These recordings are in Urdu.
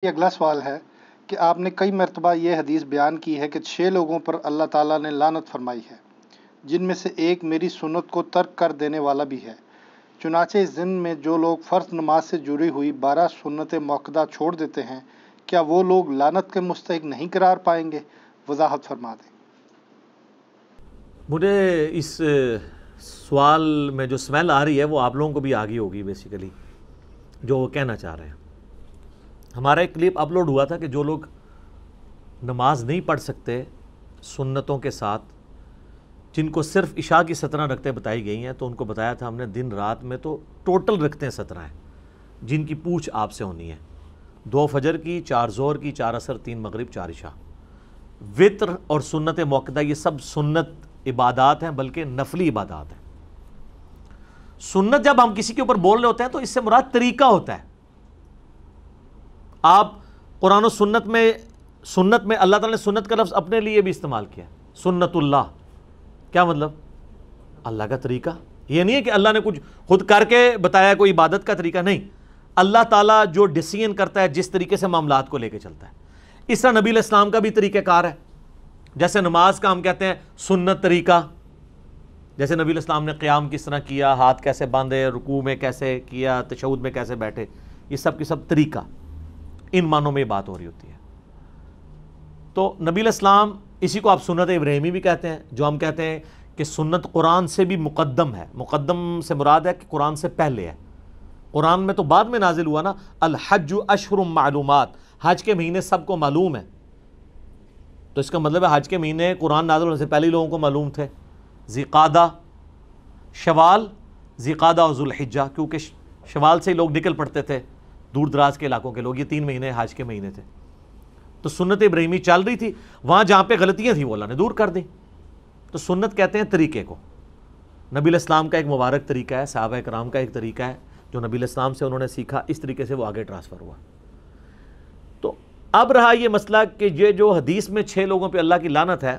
یہ اگلا سوال ہے کہ آپ نے کئی مرتبہ یہ حدیث بیان کی ہے کہ 6 لوگوں پر اللہ تعالیٰ نے لعنت فرمائی ہے، جن میں سے ایک میری سنت کو ترک کر دینے والا بھی ہے۔ چنانچہ اس دن میں جو لوگ فرض نماز سے جڑی ہوئی 12 سنت موقدہ چھوڑ دیتے ہیں، کیا وہ لوگ لعنت کے مستحق نہیں قرار پائیں گے؟ وضاحت فرما دیں۔ مجھے اس سوال میں جو سمیل آ رہی ہے وہ آپ لوگوں کو بھی آ گئی ہوگی بیسیکلی، جو وہ کہنا چاہ رہے ہیں۔ ہمارا ایک کلپ اپلوڈ ہوا تھا کہ جو لوگ نماز نہیں پڑھ سکتے سنتوں کے ساتھ، جن کو صرف عشاء کی 17 رکعتیں بتائی گئی ہیں، تو ان کو بتایا تھا ہم نے دن رات میں تو ٹوٹل رکعتیں 17 ہیں جن کی پوچھ آپ سے ہونی ہے، 2 فجر کی، 4 ظہر کی، 4 عصر، 3 مغرب، 4 عشاء۔ وطر اور سنت موقدہ یہ سب سنت عبادات ہیں، بلکہ نفلی عبادات ہیں۔ سنت جب ہم کسی کے اوپر بول رہے ہوتے ہیں تو اس سے مراد طریقہ ہوتا ہے۔ آپ قرآن و سنت میں اللہ تعالیٰ نے سنت کا لفظ اپنے لیے بھی استعمال کیا، سنت اللہ، کیا مطلب؟ اللہ کا طریقہ۔ یہ نہیں ہے کہ اللہ نے کچھ خود کر کے بتایا کوئی عبادت کا طریقہ، نہیں، اللہ تعالیٰ جو ڈیسیژن کرتا ہے، جس طریقے سے معاملات کو لے کے چلتا ہے، اس طرح نبی علیہ السلام کا بھی طریقہ کار ہے۔ جیسے نماز کا ہم کہتے ہیں سنت طریقہ، جیسے نبی علیہ السلام نے قیام کس طرح کیا، ہاتھ کیسے باندھے، رکوع میں کیسے کیا، تشہد میں کیسے بیٹھے، یہ سب کی سب طریقہ، ان معنوں میں یہ بات ہو رہی ہوتی ہے۔ تو نبی علیہ السلام، اسی کو آپ سنت ابراہیمی بھی کہتے ہیں، جو ہم کہتے ہیں کہ سنت قرآن سے بھی مقدم ہے۔ مقدم سے مراد ہے کہ قرآن سے پہلے ہے۔ قرآن میں تو بعد میں نازل ہوا نا، الحج اشہر معلومات، حج کے مہینے سب کو معلوم ہے، تو اس کا مطلب ہے حج کے مہینے قرآن نازل ہونے سے پہلے لوگوں کو معلوم تھے۔ ذیقعدہ، شوال، ذیقعدہ اور ذوالحجہ، کیونکہ شوال سے ہی لوگ نکل پڑتے تھے، دور دراز کے علاقوں کے لوگ، یہ 3 مہینے حج کے مہینے تھے۔ تو سنت ابراہیمی چل رہی تھی، وہاں جہاں پہ غلطیاں تھیں وہ اللہ نے دور کر دی۔ تو سنت کہتے ہیں طریقے کو۔ نبی علیہ السلام کا ایک مبارک طریقہ ہے، صحابہ کرام کا ایک طریقہ ہے جو نبی علیہ السلام سے انہوں نے سیکھا، اس طریقے سے وہ آگے ٹرانسفر ہوا۔ تو اب رہا یہ مسئلہ کہ یہ جو حدیث میں 6 لوگوں پہ اللہ کی لعنت ہے،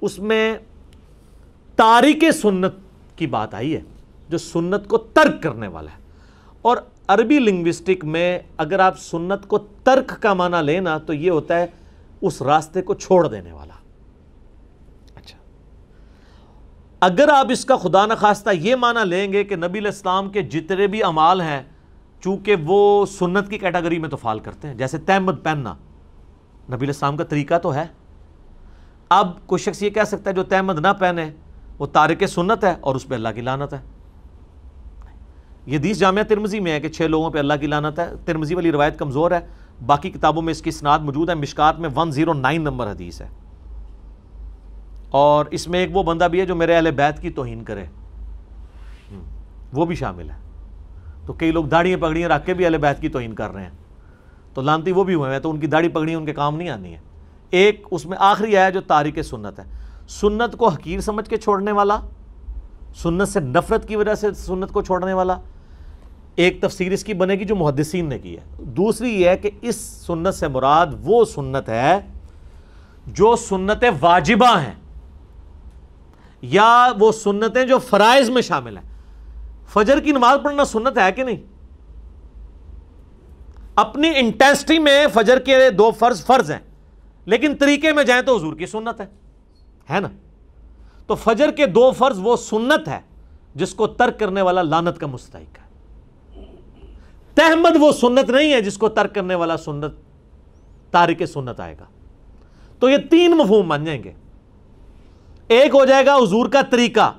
اس میں تارک سنت کی بات آئی ہے، جو سنت کو ترک کرنے والا ہے۔ اور عربی لنگوسٹک میں اگر آپ سنت کو ترک کا معنی لینا تو یہ ہوتا ہے اس راستے کو چھوڑ دینے والا۔ اچھا، اگر آپ اس کا خدا نخواستہ یہ معنی لیں گے کہ نبی علیہ السلام کے جتنے بھی اعمال ہیں، چونکہ وہ سنت کی کیٹیگری میں تو فال کرتے ہیں، جیسے تہمد پہننا نبی علیہ السلام کا طریقہ تو ہے۔ اب کوئی شخص یہ کہہ سکتا ہے جو تہمد نہ پہنے وہ تارک سنت ہے اور اس پہ اللہ کی لعنت ہے۔ یہ حدیث جامعہ ترمذی میں ہے کہ 6 لوگوں پہ اللہ کی لعنت ہے۔ ترمذی والی روایت کمزور ہے، باقی کتابوں میں اس کی اسناد موجود ہے۔ مشکات میں 109 نمبر حدیث ہے، اور اس میں ایک وہ بندہ بھی ہے جو میرے اہل بیت کی توہین کرے، وہ بھی شامل ہے۔ تو کئی لوگ داڑھیاں پگڑیاں رکھ کے بھی اہل بیت کی توہین کر رہے ہیں، تو لعنتی وہ بھی ہوئے ہیں، تو ان کی داڑھی پگڑیاں ان کے کام نہیں آنی ہے۔ ایک اس میں آخری ہے جو تارک سنت ہے، سنت کو حقیر سمجھ کے چھوڑنے والا، سنت سے نفرت کی وجہ سے سنت کو چھوڑنے والا۔ ایک تفسیر اس کی بنے گی جو محدثین نے کی ہے۔ دوسری یہ ہے کہ اس سنت سے مراد وہ سنت ہے جو سنت واجبہ ہیں، یا وہ سنتیں جو فرائض میں شامل ہیں۔ فجر کی نماز پڑھنا سنت ہے کہ نہیں؟ اپنی انٹینسٹی میں فجر کے 2 فرض ہیں، لیکن طریقے میں جائیں تو حضور کی سنت ہے نا؟ تو فجر کے 2 فرض وہ سنت ہے جس کو ترک کرنے والا لعنت کا مستحق ہے۔ تہمد وہ سنت نہیں ہے جس کو ترک کرنے والا سنت تارک سنت آئے گا۔ تو یہ 3 مفہوم بن جائیں گے۔ ایک ہو جائے گا حضور کا طریقہ،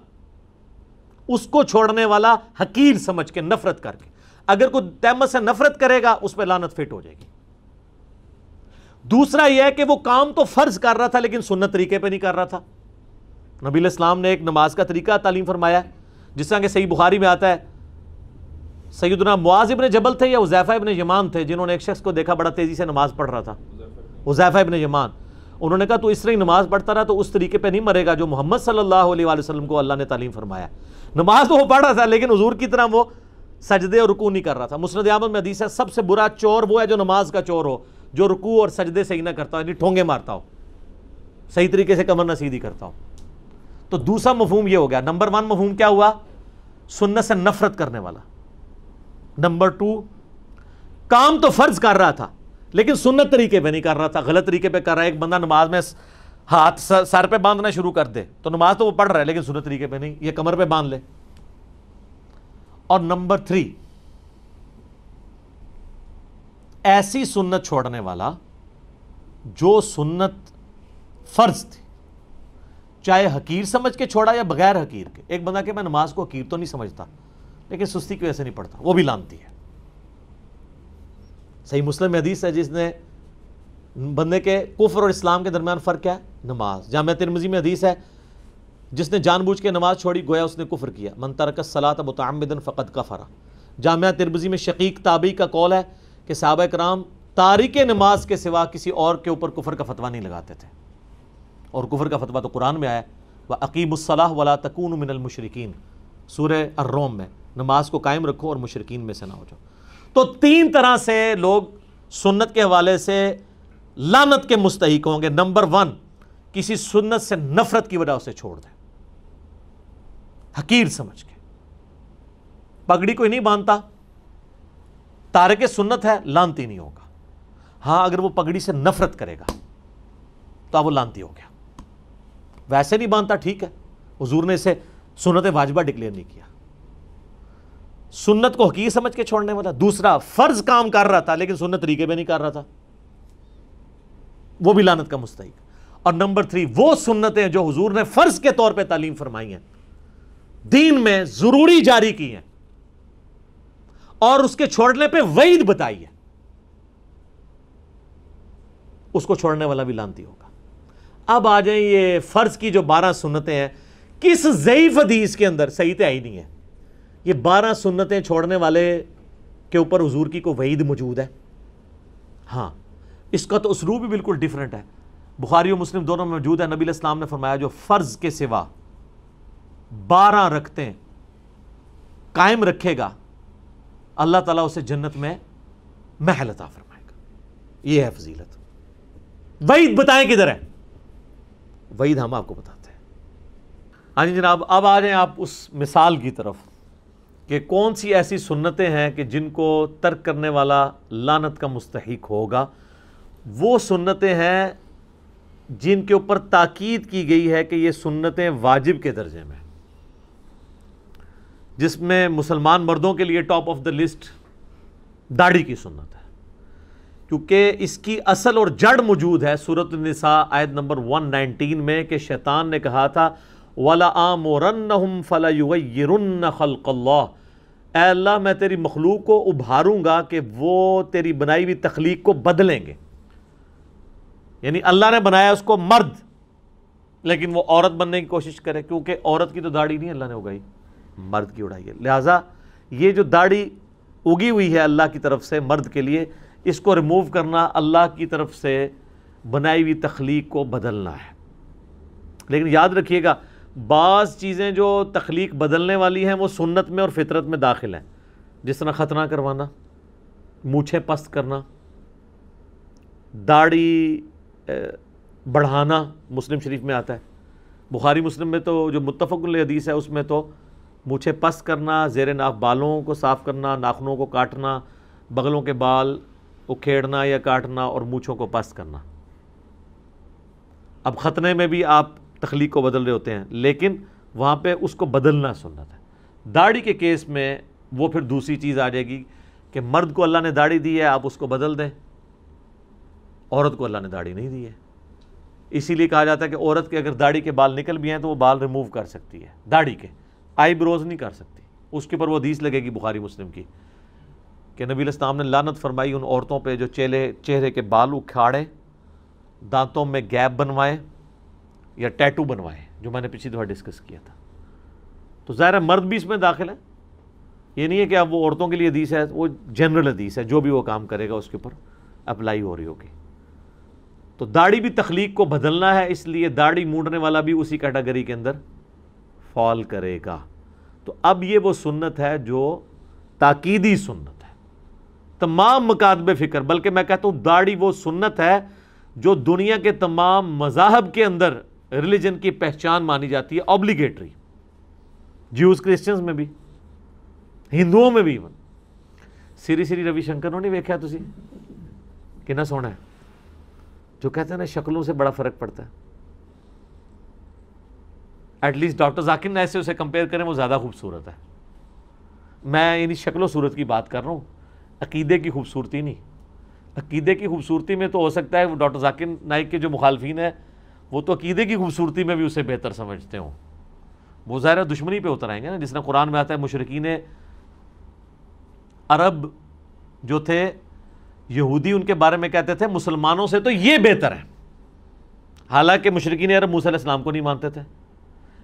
اس کو چھوڑنے والا حقیر سمجھ کے، نفرت کر کے۔ اگر کوئی تہمت سے نفرت کرے گا اس پہ لعنت فٹ ہو جائے گی۔ دوسرا یہ ہے کہ وہ کام تو فرض کر رہا تھا لیکن سنت طریقے پہ نہیں کر رہا تھا۔ نبی علیہ السلام نے ایک نماز کا طریقہ تعلیم فرمایا ہے، جس طرح کہ صحیح بخاری میں آتا ہے، سیدنا معاذ ابن جبل تھے یا حذیفہ ابن یمان تھے، جنہوں نے ایک شخص کو دیکھا بڑا تیزی سے نماز پڑھ رہا تھا، حذیفہ ابن یمان۔ انہوں نے کہا تو اس طرح ہی نماز پڑھتا رہا تو اس طریقے پہ نہیں مرے گا جو محمد صلی اللہ علیہ وآلہ وسلم کو اللہ نے تعلیم فرمایا۔ نماز تو وہ پڑھ رہا تھا لیکن حضور کی طرح وہ سجدے اور رکوع نہیں کر رہا تھا۔ مسند احمد میں حدیث ہے سب سے برا چور وہ ہے جو نماز کا چور ہو، جو رکوع اور سجدے صحیح نہ کرتا ہو، یعنی ٹھونگے مارتا ہو، صحیح طریقے سے کمر نہ سیدھی کرتا ہو۔ تو دوسرا مفہوم یہ ہو گیا۔ نمبر 1 مفہوم کیا ہوا؟ سنت سے نفرت کرنے والا۔ نمبر 2، کام تو فرض کر رہا تھا لیکن سنت طریقے پہ نہیں کر رہا تھا، غلط طریقے پہ کر رہا ہے۔ ایک بندہ نماز میں ہاتھ سر پہ باندھنا شروع کر دے تو نماز تو وہ پڑھ رہا ہے لیکن سنت طریقے پہ نہیں، یہ کمر پہ باندھ لے۔ اور نمبر 3، ایسی سنت چھوڑنے والا جو سنت فرض تھی، چاہے حقیر سمجھ کے چھوڑا یا بغیر حقیر کے۔ ایک بندہ کہ میں نماز کو حقیر تو نہیں سمجھتا لیکن سستی کی وجہ سے نہیں پڑھتا، وہ بھی لعنتی ہے۔ صحیح مسلم میں حدیث ہے جس نے بندے کے کفر اور اسلام کے درمیان فرق کیا ہے؟ نماز۔ جامعہ ترمذی میں حدیث ہے جس نے جان بوجھ کے نماز چھوڑی گویا اس نے کفر کیا، من ترک الصلاۃ متعمدا فقد کفر۔ جامعہ ترمذی میں شقیق تابعی کا قول ہے کہ صحابہ کرام تارک نماز کے سوا کسی اور کے اوپر کفر کا فتویٰ نہیں لگاتے تھے، اور کفر کا فتویٰ تو قرآن میں آیا ہے، وَأَقِیمُوا الصَّلَاةَ وَلَا تَکُونُوا مِنَ الْمُشْرِکِینَ، سورہ الروم میں، نماز کو قائم رکھو اور مشرکین میں سے نہ ہو جاؤ۔ تو 3 طرح سے لوگ سنت کے حوالے سے لعنت کے مستحق ہوں گے۔ نمبر 1، کسی سنت سے نفرت کی وجہ سے چھوڑ دیں، حقیر سمجھ کے۔ پگڑی کوئی نہیں باندھتا، تارک سنت ہے، لعنتی نہیں ہوگا۔ ہاں اگر وہ پگڑی سے نفرت کرے گا تو اب وہ لعنتی ہو گیا۔ ویسے نہیں باندھتا، ٹھیک ہے، حضور نے اسے سنت واجبہ ڈکلیئر نہیں کیا۔ سنت کو حقیر سمجھ کے چھوڑنے والا۔ دوسرا، فرض کام کر رہا تھا لیکن سنت طریقے پہ نہیں کر رہا تھا، وہ بھی لعنت کا مستحق۔ اور نمبر 3، وہ سنتیں جو حضور نے فرض کے طور پہ تعلیم فرمائی ہیں، دین میں ضروری جاری کی ہیں اور اس کے چھوڑنے پہ وعید بتائی ہے، اس کو چھوڑنے والا بھی لعنتی ہوگا۔ اب آ جائیں یہ فرض کی جو 12 سنتیں ہیں، کس ضعیف حدیث کے اندر صحیح تو ہی نہیں ہے یہ 12 سنتیں چھوڑنے والے کے اوپر حضور کی کوئی وعید موجود ہے؟ ہاں، اس کا تو اسلوب بھی بالکل ڈیفرنٹ ہے، بخاری و مسلم دونوں میں موجود ہے۔ نبی علیہ السلام نے فرمایا جو فرض کے سوا 12 رکعتیں قائم رکھے گا اللہ تعالیٰ اسے جنت میں محل عطا فرمائے گا۔ یہ ہے فضیلت۔ وعید بتائیں کدھر ہے؟ وعید ہم آپ کو بتاتے ہیں۔ ہاں جی جناب، اب آ جائیں آپ اس مثال کی طرف کہ کون سی ایسی سنتیں ہیں کہ جن کو ترک کرنے والا لعنت کا مستحق ہوگا۔ وہ سنتیں ہیں جن کے اوپر تاکید کی گئی ہے کہ یہ سنتیں واجب کے درجے میں، جس میں مسلمان مردوں کے لیے ٹاپ آف دا لسٹ داڑھی کی سنت ہے، کیونکہ اس کی اصل اور جڑ موجود ہے سورۃ النساء آیت نمبر 119 میں کہ شیطان نے کہا تھا وَلَآمُرَنَّهُمْ فَلَيُغَيِّرُنَّ خَلْقَ اللَّهِ، اے اللہ میں تیری مخلوق کو ابھاروں گا کہ وہ تیری بنائی ہوئی تخلیق کو بدلیں گے۔ یعنی اللہ نے بنایا اس کو مرد لیکن وہ عورت بننے کی کوشش کرے، کیونکہ عورت کی تو داڑھی نہیں اللہ نے اگائی، مرد کی اڑائی ہے۔ لہٰذا یہ جو داڑھی اگی ہوئی ہے اللہ کی طرف سے مرد کے لیے، اس کو ریموو کرنا اللہ کی طرف سے بنائی ہوئی تخلیق کو بدلنا ہے۔ لیکن یاد رکھیے گا بعض چیزیں جو تخلیق بدلنے والی ہیں وہ سنت میں اور فطرت میں داخل ہیں، جس طرح ختنہ کروانا، مونچھیں پست کرنا، داڑھی بڑھانا، مسلم شریف میں آتا ہے۔ بخاری مسلم میں تو جو متفق علیہ حدیث ہے اس میں تو مونچھیں پست کرنا، زیر ناف بالوں کو صاف کرنا، ناخنوں کو کاٹنا، بغلوں کے بال اکھیڑنا یا کاٹنا اور مونچھوں کو پست کرنا۔ اب ختنے میں بھی آپ تخلیق کو بدل رہے ہوتے ہیں لیکن وہاں پہ اس کو بدلنا سنت ہے۔ داڑھی کے کیس میں وہ پھر دوسری چیز آ جائے گی کہ مرد کو اللہ نے داڑھی دی ہے آپ اس کو بدل دیں، عورت کو اللہ نے داڑھی نہیں دی ہے۔ اسی لیے کہا جاتا ہے کہ عورت کے اگر داڑھی کے بال نکل بھی ہیں تو وہ بال ریموو کر سکتی ہے، داڑھی کے آئی بروز نہیں کر سکتی۔ اس کے اوپر وہ حدیث لگے گی بخاری مسلم کی کہ نبی علیہ السلام نے لعنت فرمائی ان عورتوں پہ جو چہرے کے بال اکھاڑیں، دانتوں میں گیپ بنوائیں یا ٹیٹو بنوائیں، جو میں نے پچھلی دفعہ ڈسکس کیا تھا۔ تو ظاہر ہے مرد بھی اس میں داخل ہے، یہ نہیں ہے کہ اب وہ عورتوں کے لیے حدیث ہے، وہ جنرل حدیث ہے، جو بھی وہ کام کرے گا اس کے اوپر اپلائی ہو رہی ہوگی۔ تو داڑھی بھی تخلیق کو بدلنا ہے، اس لیے داڑھی مونڈنے والا بھی اسی کیٹیگری کے اندر فال کرے گا۔ تو اب یہ وہ سنت ہے جو تاکیدی سنت ہے، تمام مکاتب فکر، بلکہ میں کہتا ہوں داڑھی وہ سنت ہے جو دنیا کے تمام مذاہب کے اندر ریلیجن کی پہچان مانی جاتی ہے، اوبلیگیٹری، جیوز کرسچنز میں بھی، ہندوؤں میں بھی۔ سری روی شنکر نے نہیں ویکھیا تسی کہ نہ سونا ہے. جو کہتے ہیں نا شکلوں سے بڑا فرق پڑتا ہے. At least doctor Zakir Naik سے اسے کمپیئر کریں وہ زیادہ خوبصورت ہے. میں یعنی شکل و صورت کی بات کر رہا ہوں, عقیدے کی خوبصورتی نہیں. عقیدے کی خوبصورتی میں تو ہو سکتا ہے وہ ڈاکٹر ذاکر نائک کے جو مخالفین ہیں وہ تو عقیدے کی خوبصورتی میں بھی اسے بہتر سمجھتے ہوں. وہ ظاہر دشمنی پہ اتر آئیں گے نا, جس طرح قرآن میں آتا ہے مشرکین عرب جو تھے یہودی ان کے بارے میں کہتے تھے مسلمانوں سے تو یہ بہتر ہے. حالانکہ مشرکین عرب موسیٰ علیہ السلام کو نہیں مانتے تھے,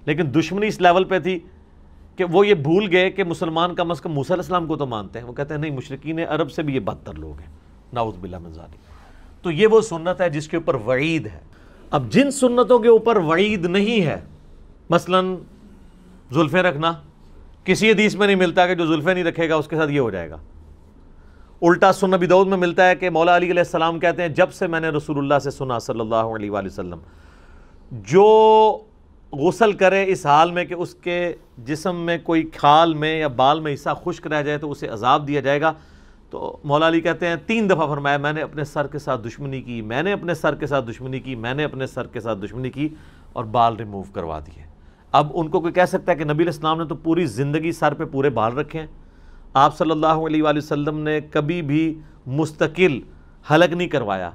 لیکن دشمنی اس لیول پہ تھی کہ وہ یہ بھول گئے کہ مسلمان کم از کم موسیٰ علیہ السلام کو تو مانتے ہیں. وہ کہتے ہیں نہیں, مشرکین عرب سے بھی یہ بدتر لوگ ہیں, نعوذ باللہ من ذالک. تو یہ وہ سنت ہے جس کے اوپر وعید ہے. اب جن سنتوں کے اوپر وعید نہیں ہے, مثلا زلفیں رکھنا, کسی حدیث میں نہیں ملتا کہ جو زلفیں نہیں رکھے گا اس کے ساتھ یہ ہو جائے گا. الٹا سنن ابی داؤد میں ملتا ہے کہ مولا علی علیہ السلام کہتے ہیں جب سے میں نے رسول اللہ سے سنا صلی اللہ علیہ وآلہ وسلم, جو غسل کرے اس حال میں کہ اس کے جسم میں کوئی کھال میں یا بال میں حصہ خشک رہ جائے تو اسے عذاب دیا جائے گا. تو مولا علی کہتے ہیں 3 دفعہ فرمایا میں نے اپنے سر کے ساتھ دشمنی کی, میں نے اپنے سر کے ساتھ دشمنی کی, میں نے اپنے سر کے ساتھ دشمنی کی, اور بال ریموو کروا دیے. اب ان کو کوئی کہہ سکتا ہے کہ نبی علیہ السلام نے تو پوری زندگی سر پہ پورے بال رکھے ہیں, آپ صلی اللہ علیہ وآلہ وسلم نے کبھی بھی مستقل حلق نہیں کروایا,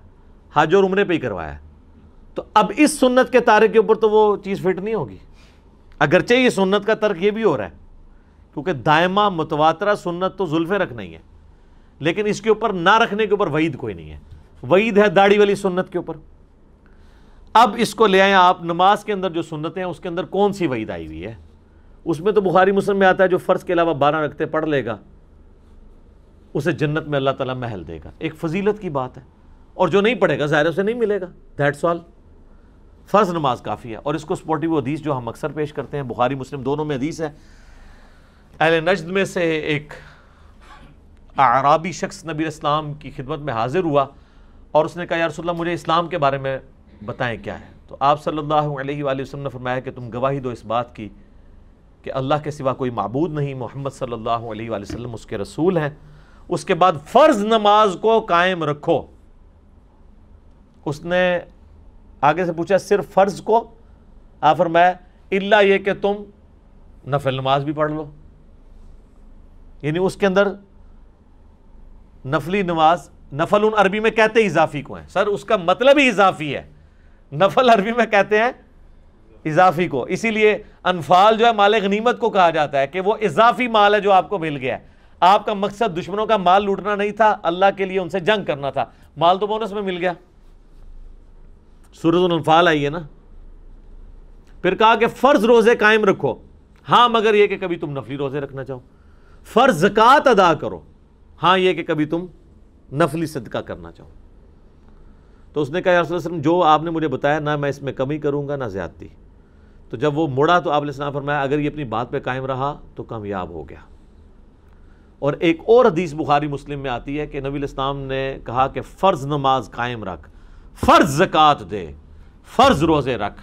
حج اور عمرے پہ ہی کروایا. تو اب اس سنت کے تارک کے اوپر تو وہ چیز فٹ نہیں ہوگی, اگرچہ یہ سنت کا ترک یہ بھی ہو رہا ہے کیونکہ دائمہ متواترہ سنت تو زلفیں رکھنا ہی ہے, لیکن اس کے اوپر نہ رکھنے کے اوپر وعید کوئی نہیں ہے. وعید ہے داڑھی والی سنت کے اوپر. اب اس کو لے آئیں آپ نماز کے اندر جو سنتیں ہیں اس کے اندر کون سی وعید آئی ہوئی ہے؟ اس میں تو بخاری مسلم میں آتا ہے جو فرض کے علاوہ 12 رکعتیں پڑھ لے گا اسے جنت میں اللہ تعالیٰ محل دے گا. ایک فضیلت کی بات ہے, اور جو نہیں پڑھے گا ظاہر اسے نہیں ملے گا. That's all. فرض نماز کافی ہے. اور اس کو سپورٹیو حدیث جو ہم اکثر پیش کرتے ہیں, بخاری مسلم دونوں میں حدیث ہے. اہل نجد میں سے ایک اعرابی شخص نبی اسلام کی خدمت میں حاضر ہوا اور اس نے کہا یا رسول اللہ مجھے اسلام کے بارے میں بتائیں کیا ہے. تو آپ صلی اللہ علیہ وآلہ وسلم نے فرمایا کہ تم گواہی دو اس بات کی کہ اللہ کے سوا کوئی معبود نہیں, محمد صلی اللہ علیہ وآلہ وسلم اس کے رسول ہیں. اس کے بعد فرض نماز کو قائم رکھو. اس نے آگے سے پوچھا صرف فرض کو؟ آپ فرمایا الا یہ کہ تم نفل نماز بھی پڑھ لو. یعنی اس کے اندر نفلی نماز, نفل عربی میں کہتے ہیں اضافی کو ہیں. سر اس کا مطلب ہی اضافی ہے. نفل عربی میں کہتے ہیں اضافی کو, اسی لیے انفال جو ہے مال غنیمت کو کہا جاتا ہے کہ وہ اضافی مال ہے جو آپ کو مل گیا ہے. آپ کا مقصد دشمنوں کا مال لوٹنا نہیں تھا, اللہ کے لیے ان سے جنگ کرنا تھا, مال تو بونس میں مل گیا. سورۃ الانفال آئی ہے نا. پھر کہا کہ فرض روزے قائم رکھو, ہاں مگر یہ کہ کبھی تم نفلی روزے رکھنا چاہو. فرض زکوٰۃ ادا کرو, ہاں یہ کہ کبھی تم نفلی صدقہ کرنا چاہو. تو اس نے کہا یا رسول اللہ علیہ وسلم جو آپ نے مجھے بتایا نہ میں اس میں کمی کروں گا نہ زیادتی. تو جب وہ مڑا تو آپ علیہ السلام فرمایا اگر یہ اپنی بات پہ قائم رہا تو کامیاب ہو گیا. اور ایک اور حدیث بخاری مسلم میں آتی ہے کہ نبی علیہ السلام نے کہا کہ فرض نماز قائم رکھ, فرض زکوٰۃ دے, فرض روزے رکھ.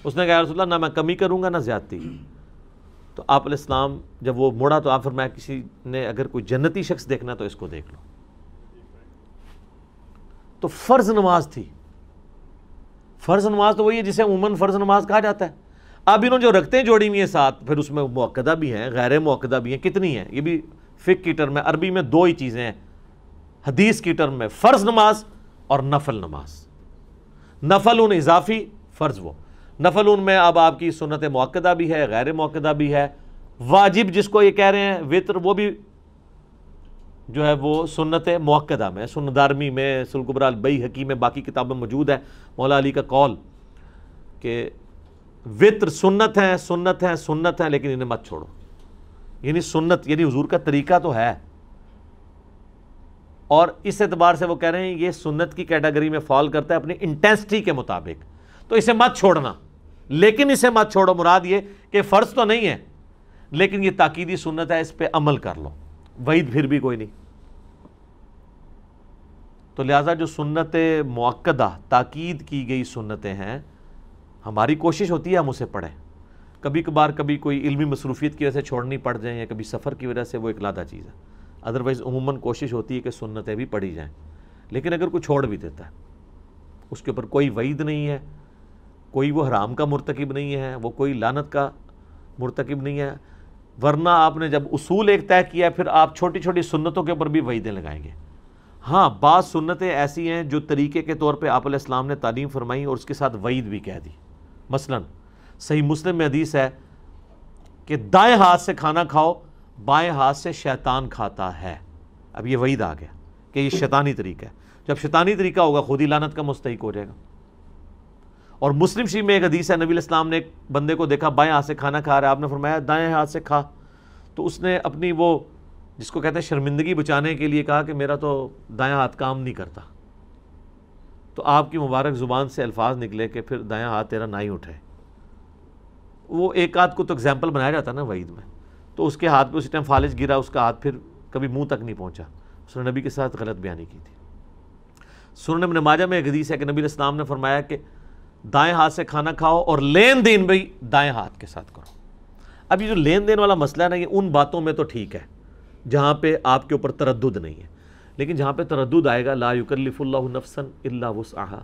اس نے کہا یا رسول اللہ نہ میں کمی کروں گا نہ زیادتی. تو آپ علیہ السلام جب وہ مڑا تو آپ فرمایا کسی نے اگر کوئی جنتی شخص دیکھنا تو اس کو دیکھ لو. تو فرض نماز تھی. فرض نماز تو وہی ہے جسے عموماً فرض نماز کہا جاتا ہے. اب انہوں جو رکھتے ہیں جوڑی ہوئی ہیں ساتھ, پھر اس میں مؤکدہ بھی ہیں غیر مؤکدہ بھی ہیں. کتنی ہیں؟ یہ بھی فقہ کی ٹرم میں, عربی میں 2 ہی چیزیں ہیں حدیث کی ٹرم میں, فرض نماز اور نفل نماز. نفل ان اضافی, فرض وہ. نفل ان میں اب آپ کی سنت مؤکدہ بھی ہے غیر مؤکدہ بھی ہے. واجب جس کو یہ کہہ رہے ہیں وطر, وہ بھی جو ہے وہ سنت مؤکدہ میں, سنن دارمی میں, سنن کبریٰ البیہقی میں, باقی کتابوں میں موجود ہے مولا علی کا قول کہ وطر سنت ہیں سنت ہیں سنت ہیں لیکن انہیں مت چھوڑو. یعنی سنت یعنی حضور کا طریقہ تو ہے, اور اس اعتبار سے وہ کہہ رہے ہیں یہ سنت کی کیٹیگری میں فال کرتا ہے اپنی انٹینسٹی کے مطابق, تو اسے مت چھوڑنا. لیکن اسے مت چھوڑو مراد یہ کہ فرض تو نہیں ہے لیکن یہ تاکیدی سنت ہے, اس پہ عمل کر لو. وعید پھر بھی کوئی نہیں. تو لہٰذا جو سنت مؤکدہ تاکید کی گئی سنتیں ہیں, ہماری کوشش ہوتی ہے ہم اسے پڑھیں. کبھی کبھار کبھی کوئی علمی مصروفیت کی وجہ سے چھوڑنی پڑ جائیں یا کبھی سفر کی وجہ سے, وہ ایک علیحدہ چیز ہے. ادروائز عموماً کوشش ہوتی ہے کہ سنتیں بھی پڑھی جائیں. لیکن اگر کوئی چھوڑ بھی دیتا ہے اس کے اوپر کوئی وعید نہیں ہے، کوئی وہ حرام کا مرتکب نہیں ہے، وہ کوئی لعنت کا مرتکب نہیں ہے، ورنہ آپ نے جب اصول ایک طے کیا ہے پھر آپ چھوٹی چھوٹی سنتوں کے اوپر بھی وعیدیں لگائیں گے۔ ہاں بعض سنتیں ایسی ہیں جو طریقے کے طور پہ آپ علیہ السلام نے تعلیم فرمائی اور اس کے ساتھ وعید بھی کہہ دی۔ مثلا صحیح مسلم میں حدیث ہے کہ دائیں ہاتھ سے کھانا کھاؤ، بائیں ہاتھ سے شیطان کھاتا ہے۔ اب یہ وعید آ گیا کہ یہ شیطانی طریقہ ہے، جب شیطانی طریقہ ہوگا خود ہی لعنت کا مستحق ہو جائے گا۔ اور مسلم شریف میں ایک حدیث ہے، نبی علیہ السلام نے ایک بندے کو دیکھا بائیں ہاتھ سے کھانا کھا رہا ہے، آپ نے فرمایا دائیں ہاتھ سے کھا، تو اس نے اپنی وہ جس کو کہتے ہیں شرمندگی بچانے کے لیے کہا کہ میرا تو دائیں ہاتھ کام نہیں کرتا، تو آپ کی مبارک زبان سے الفاظ نکلے کہ پھر دائیں ہاتھ تیرا نہ ہی اٹھے۔ وہ ایک آدھ کو تو ایگزامپل بنایا جاتا نا وعید میں، تو اس کے ہاتھ پہ اسی ٹائم فالج گرا، اس کا ہاتھ پھر کبھی منہ تک نہیں پہنچا، اس نے نبی کے ساتھ غلط بیانی کی تھی۔ سنن ابن ماجہ میں ایک حدیث ہے کہ نبی علیہ السلام نے فرمایا کہ دائیں ہاتھ سے کھانا کھاؤ اور لین دین بھی دائیں ہاتھ کے ساتھ کرو۔ اب یہ جو لین دین والا مسئلہ ہے نا، یہ ان باتوں میں تو ٹھیک ہے جہاں پہ آپ کے اوپر تردد نہیں ہے، لیکن جہاں پہ تردد آئے گا لا یکلف اللہ نفسا الا وسعها،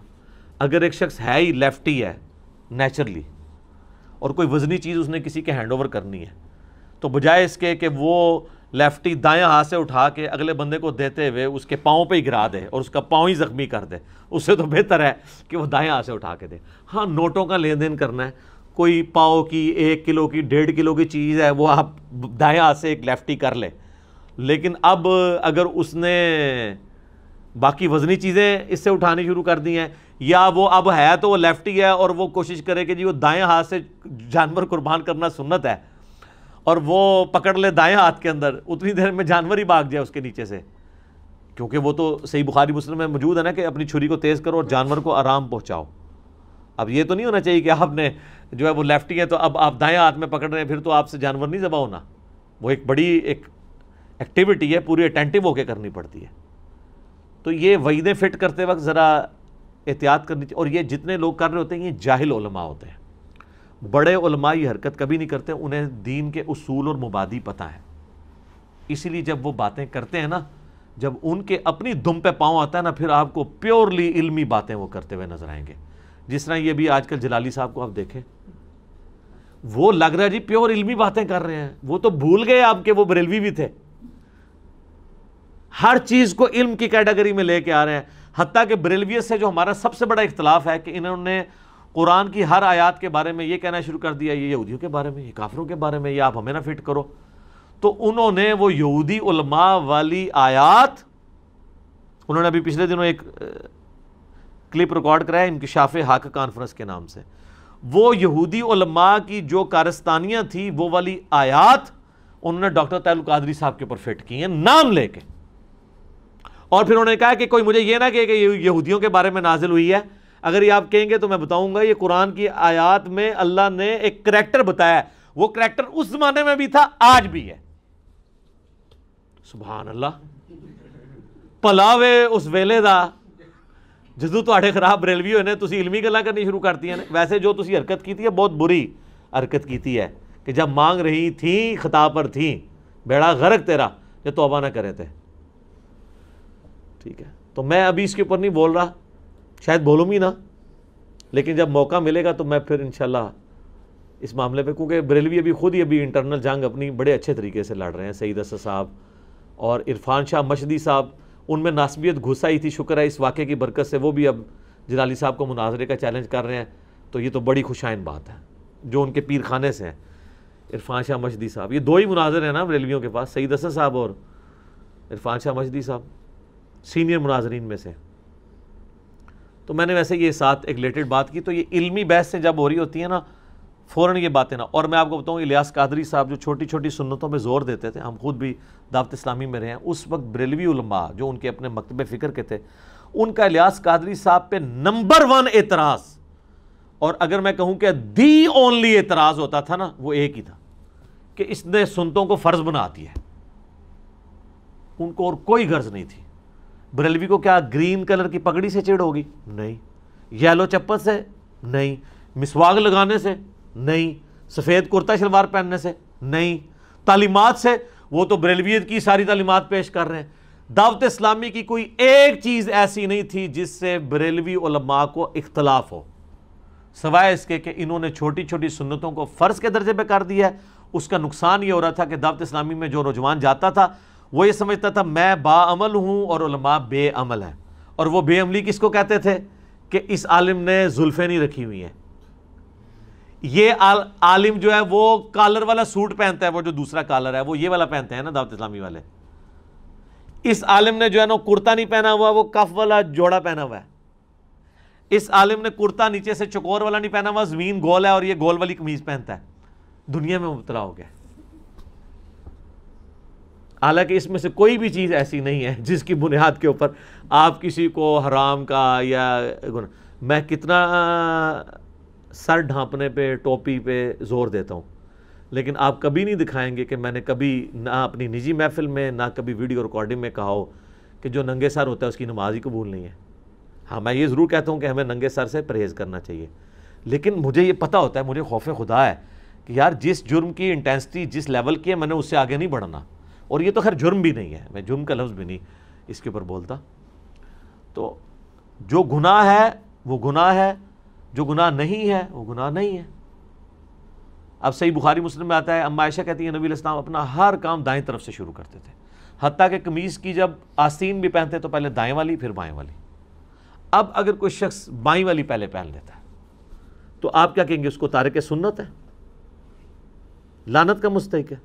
اگر ایک شخص ہے ہی لیفٹی ہے نیچرلی اور کوئی وزنی چیز اس نے کسی کے ہینڈ اوور کرنی ہے، تو بجائے اس کے کہ وہ لیفٹی دائیں ہاتھ سے اٹھا کے اگلے بندے کو دیتے ہوئے اس کے پاؤں پہ ہی گرا دے اور اس کا پاؤں ہی زخمی کر دے، اس سے تو بہتر ہے کہ وہ دائیں ہاتھ سے اٹھا کے دے۔ ہاں نوٹوں کا لین دین کرنا ہے، کوئی پاؤ کی 1 کلو کی 1.5 کلو کی چیز ہے وہ آپ دائیں ہاتھ سے ایک لیفٹی کر لے، لیکن اب اگر اس نے باقی وزنی چیزیں اس سے اٹھانی شروع کر دی ہیں، یا وہ اب ہے تو وہ لیفٹی ہے اور وہ کوشش کرے کہ جی وہ دائیں ہاتھ سے جانور قربان کرنا سنت ہے، اور وہ پکڑ لے دائیں ہاتھ کے اندر، اتنی دیر میں جانور ہی بھاگ جائے اس کے نیچے سے، کیونکہ وہ تو صحیح بخاری مسلم میں موجود ہے نا کہ اپنی چھری کو تیز کرو اور جانور کو آرام پہنچاؤ۔ اب یہ تو نہیں ہونا چاہیے کہ آپ نے جو ہے وہ لیفٹی ہے تو اب آپ دائیں ہاتھ میں پکڑ رہے ہیں، پھر تو آپ سے جانور نہیں ذبح ہونا، وہ ایک بڑی ایک ایکٹیویٹی ہے، پوری اٹینٹیو ہو کے کرنی پڑتی ہے۔ تو یہ وعیدیں فٹ کرتے وقت ذرا احتیاط کرنی چاہیے، اور یہ جتنے لوگ کر رہے ہوتے ہیں یہ جاہل علماء ہوتے ہیں، بڑے علماء یہ حرکت کبھی نہیں کرتے، انہیں دین کے اصول اور مبادی پتہ ہے، اسی لیے جب وہ باتیں کرتے ہیں نا، جب ان کے اپنی دم پہ پاؤں آتا ہے نا، پھر آپ کو پیورلی علمی باتیں وہ کرتے ہوئے نظر آئیں گے۔ جس طرح یہ بھی آج کل جلالی صاحب کو آپ دیکھیں، وہ لگ رہا ہے جی پیور علمی باتیں کر رہے ہیں، وہ تو بھول گئے آپ کے وہ بریلوی بھی تھے، ہر چیز کو علم کی کیٹیگری میں لے کے آ رہے ہیں، حتیٰ کہ بریلویت سے جو ہمارا سب سے بڑا اختلاف ہے کہ انہوں نے قرآن کی ہر آیات کے بارے میں یہ کہنا شروع کر دیا یہ یہودیوں کے بارے میں، یہ کافروں کے بارے میں، یہ آپ ہمیں نہ فٹ کرو، تو انہوں نے وہ یہودی علماء والی آیات، انہوں نے ابھی پچھلے دنوں ایک کلپ ریکارڈ کرایا انکشاف حق کانفرنس کے نام سے، وہ یہودی علماء کی جو کارستانیاں تھی وہ والی آیات انہوں نے ڈاکٹر طاہر القادری صاحب کے اوپر فٹ کی ہیں نام لے کے، اور پھر انہوں نے کہا کہ کوئی مجھے یہ نہ کہے کہ یہ یہودیوں کے بارے میں نازل ہوئی ہے، اگر یہ آپ کہیں گے تو میں بتاؤں گا یہ قرآن کی آیات میں اللہ نے ایک کریکٹر بتایا ہے، وہ کریکٹر اس زمانے میں بھی تھا آج بھی ہے۔ سبحان اللہ، پلاوے اس ویلے دا جدو تواڈے خراب بریلوی ہوئے نے تسی علمی گلاں کرنی شروع کرتی ہیں۔ ویسے جو تسی حرکت کی ہے بہت بری حرکت کی ہے کہ جب مانگ رہی تھیں خطا پر تھیں، بیڑا غرق تیرا یہ توبہ نہ کرے تھے، ٹھیک ہے۔ تو میں ابھی اس کے اوپر نہیں بول رہا، شاید بولوں بھی نہ، لیکن جب موقع ملے گا تو میں پھر انشاءاللہ اس معاملے پہ، کیونکہ بریلوی ابھی خود ہی ابھی انٹرنل جنگ اپنی بڑے اچھے طریقے سے لڑ رہے ہیں، سعید اسد صاحب اور عرفان شاہ مشدی صاحب، ان میں ناسبیت گھس آئی تھی، شکر ہے اس واقعے کی برکت سے وہ بھی اب جلالی صاحب کو مناظرے کا چیلنج کر رہے ہیں، تو یہ تو بڑی خوشائن بات ہے جو ان کے پیر خانے سے ہیں، عرفان شاہ مشدی صاحب، یہ دو ہی مناظر ہیں نا بریلویوں کے پاس، سعید اسد صاحب اور عرفان شاہ مشدی صاحب سینئر مناظرین میں سے۔ تو میں نے ویسے یہ ساتھ ایک ریلیٹڈ بات کی، تو یہ علمی بحث سے جب ہو رہی ہوتی ہے نا فوراً یہ باتیں نا، اور میں آپ کو بتاؤں الیاس قادری صاحب جو چھوٹی چھوٹی سنتوں پہ زور دیتے تھے، ہم خود بھی دعوت اسلامی میں رہے ہیں، اس وقت بریلوی علماء جو ان کے اپنے مکتب فکر کے تھے، ان کا الیاس قادری صاحب پہ نمبر 1 اعتراض، اور اگر میں کہوں کہ دی اونلی اعتراض ہوتا تھا نا، وہ ایک ہی تھا کہ اس نے سنتوں کو فرض بنا دیا ہے، ان کو اور کوئی غرض نہیں تھی۔ بریلوی کو کیا گرین کلر کی پگڑی سے چڑ ہوگی؟ نہیں۔ یلو چپل سے؟ نہیں۔ مسواک لگانے سے؟ نہیں۔ سفید کرتا شلوار پہننے سے؟ نہیں۔ تعلیمات سے؟ وہ تو بریلویت کی ساری تعلیمات پیش کر رہے ہیں۔ دعوت اسلامی کی کوئی ایک چیز ایسی نہیں تھی جس سے بریلوی علماء کو اختلاف ہو، سوائے اس کے کہ انہوں نے چھوٹی چھوٹی سنتوں کو فرض کے درجے پہ کر دیا ہے۔ اس کا نقصان یہ ہو رہا تھا کہ دعوت اسلامی میں جو نوجوان جاتا تھا وہ یہ سمجھتا تھا میں باعمل ہوں اور علماء بے عمل ہیں، اور وہ بے عملی کس کو کہتے تھے کہ اس عالم نے زلفیں نہیں رکھی ہوئی ہیں، یہ عالم جو ہے وہ کالر والا سوٹ پہنتا ہے، وہ جو دوسرا کالر ہے وہ یہ والا پہنتے ہیں نا دعوت اسلامی والے، اس عالم نے جو ہے نا کرتا نہیں پہنا ہوا، وہ کف والا جوڑا پہنا ہوا ہے، اس عالم نے کرتا نیچے سے چکور والا نہیں پہنا ہوا، زمین گول ہے اور یہ گول والی قمیض پہنتا ہے، دنیا میں مبتلا ہو گیا۔ حالانکہ اس میں سے کوئی بھی چیز ایسی نہیں ہے جس کی بنیاد کے اوپر آپ کسی کو حرام کا یا گناہ، میں کتنا سر ڈھانپنے پہ ٹوپی پہ زور دیتا ہوں، لیکن آپ کبھی نہیں دکھائیں گے کہ میں نے کبھی نہ اپنی نجی محفل میں نہ کبھی ویڈیو ریکارڈنگ میں کہا ہو کہ جو ننگے سر ہوتا ہے اس کی نماز ہی قبول نہیں ہے۔ ہاں میں یہ ضرور کہتا ہوں کہ ہمیں ننگے سر سے پرہیز کرنا چاہیے، لیکن مجھے یہ پتہ ہوتا ہے، مجھے خوف خدا ہے کہ یار جس جرم کی انٹینسٹی جس لیول کی ہے میں نے اس سے آگے نہیں بڑھنا، اور یہ تو خیر جرم بھی نہیں ہے، میں جرم کا لفظ بھی نہیں اس کے اوپر بولتا۔ تو جو گناہ ہے وہ گناہ ہے، جو گناہ نہیں ہے وہ گناہ نہیں ہے۔ اب صحیح بخاری مسلم میں آتا ہے، اما عائشہ کہتی ہے نبی علیہ السلام اپنا ہر کام دائیں طرف سے شروع کرتے تھے، حتیٰ کہ قمیض کی جب آستین بھی پہنتے تو پہلے دائیں والی پھر بائیں والی۔ اب اگر کوئی شخص بائیں والی پہلے پہن لیتا ہے تو آپ کیا کہیں گے؟ اس کو تارک سنت ہے، لعنت کا مستحق ہے؟